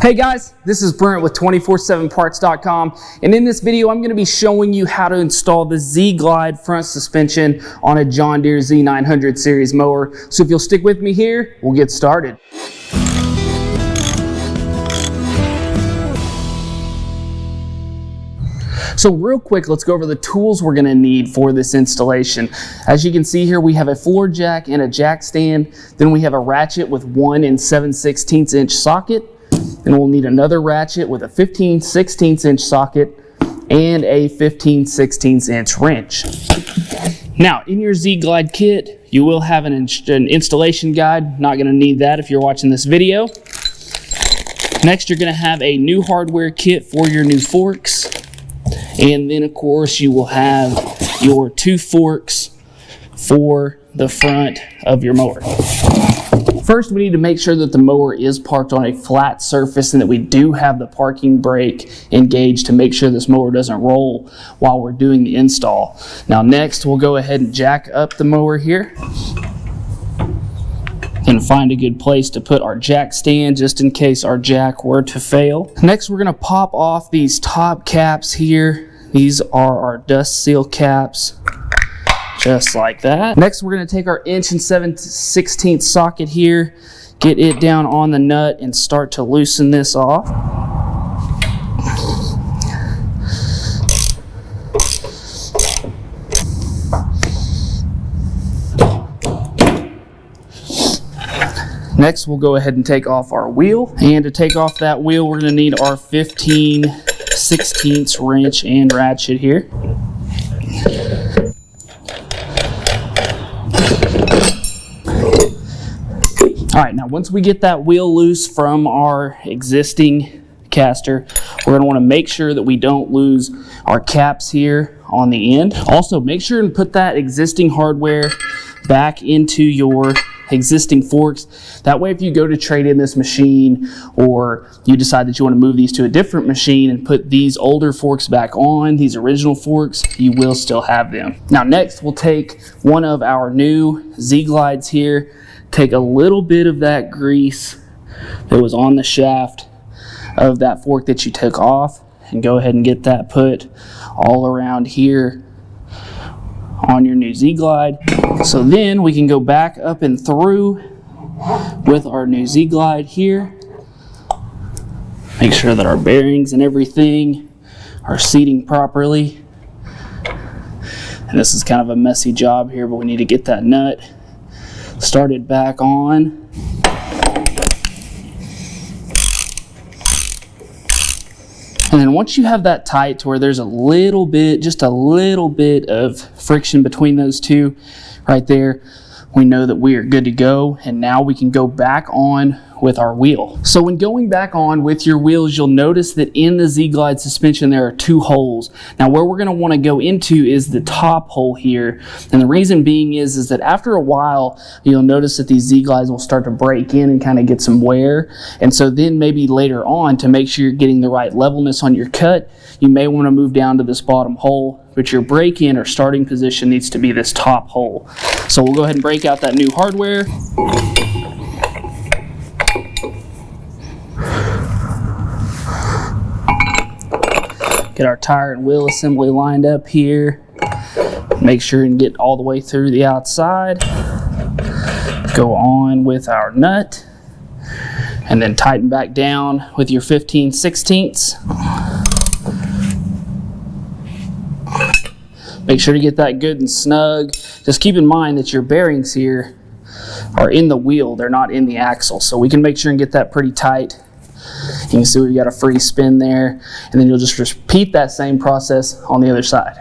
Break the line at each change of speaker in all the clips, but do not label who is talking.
Hey guys, this is Brent with 247parts.com, and in this video I'm going to be showing you how to install the ZGlide front suspension on a John Deere Z900 series mower. So if you'll stick with me here, we'll get started. So real quick, let's go over the tools we're going to need for this installation. As you can see here, we have a floor jack and a jack stand. Then we have a ratchet with 1 7/16 inch socket. Then we'll need another ratchet with a 15/16 inch socket and a 15/16 inch wrench. Now, in your ZGlide kit, you will have an installation guide. Not going to need that if you're watching this video. Next, you're going to have a new hardware kit for your new forks. And then, of course, you will have your 2 forks for the front of your mower. First, we need to make sure that the mower is parked on a flat surface and that we do have the parking brake engaged to make sure this mower doesn't roll while we're doing the install. Now next, we'll go ahead and jack up the mower here and find a good place to put our jack stand just in case our jack were to fail. Next, we're going to pop off these top caps here. These are our dust seal caps. Just like that. Next, we're going to take our 1 7/16 socket here, get it down on the nut, and start to loosen this off. Next, we'll go ahead and take off our wheel. And to take off that wheel, we're going to need our 15/16 wrench and ratchet here. All right, now once we get that wheel loose from our existing caster, we're going to want to make sure that we don't lose our caps here on the end. Also, make sure and put that existing hardware back into your existing forks. That way, if you go to trade in this machine or you decide that you want to move these to a different machine and put these older forks back on, these original forks, you will still have them. Now next, we'll take one of our new ZGlides here, take a little bit of that grease that was on the shaft of that fork that you took off and go ahead and get that put all around here on your new ZGlide. So then we can go back up and through with our new ZGlide here. Make sure that our bearings and everything are seating properly. And this is kind of a messy job here, but we need to get that nut started back on. And then once you have that tight to where there's a little bit, just a little bit of friction between those two right there, we know that we are good to go. And now we can go back on with our wheel. So when going back on with your wheels, you'll notice that in the ZGlide suspension there are 2 holes. Now where we're going to want to go into is the top hole here, and the reason being is that after a while you'll notice that these ZGlides will start to break in and kind of get some wear, and so then maybe later on, to make sure you're getting the right levelness on your cut, you may want to move down to this bottom hole, but your break-in or starting position needs to be this top hole. So we'll go ahead and break out that new hardware. Get our tire and wheel assembly lined up here. Make sure and get all the way through the outside. Go on with our nut. And then tighten back down with your 15/16. Make sure to get that good and snug. Just keep in mind that your bearings here are in the wheel. They're not in the axle. So we can make sure and get that pretty tight. You can see we've got a free spin there, and then you'll just repeat that same process on the other side.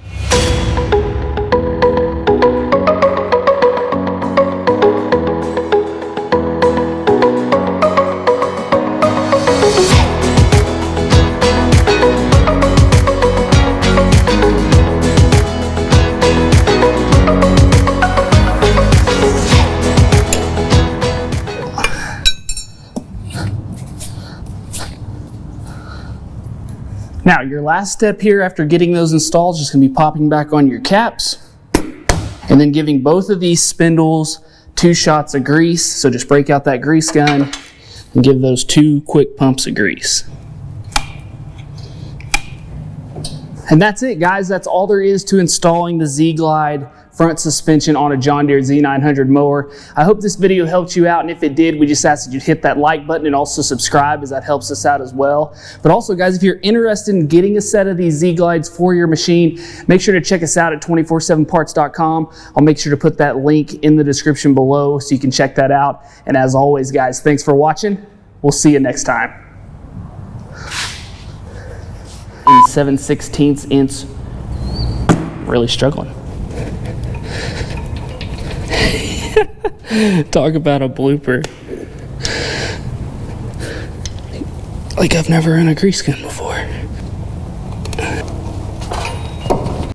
Now, your last step here after getting those installed is just going to be popping back on your caps and then giving both of these spindles 2 shots of grease. So just break out that grease gun, and give those 2 quick pumps of grease. And that's it, guys. That's all there is to installing the ZGlide front suspension on a John Deere Z900 mower. I hope this video helped you out, and if it did, we just ask that you hit that like button and also subscribe, as that helps us out as well. But also, guys, if you're interested in getting a set of these ZGlides for your machine, make sure to check us out at 247parts.com. I'll make sure to put that link in the description below so you can check that out. And as always, guys, thanks for watching. We'll see you next time. In 7/16 inch, really struggling. Talk about a blooper. Like I've never run a grease gun before.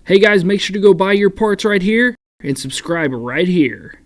Hey guys, make sure to go buy your parts right here and subscribe right here.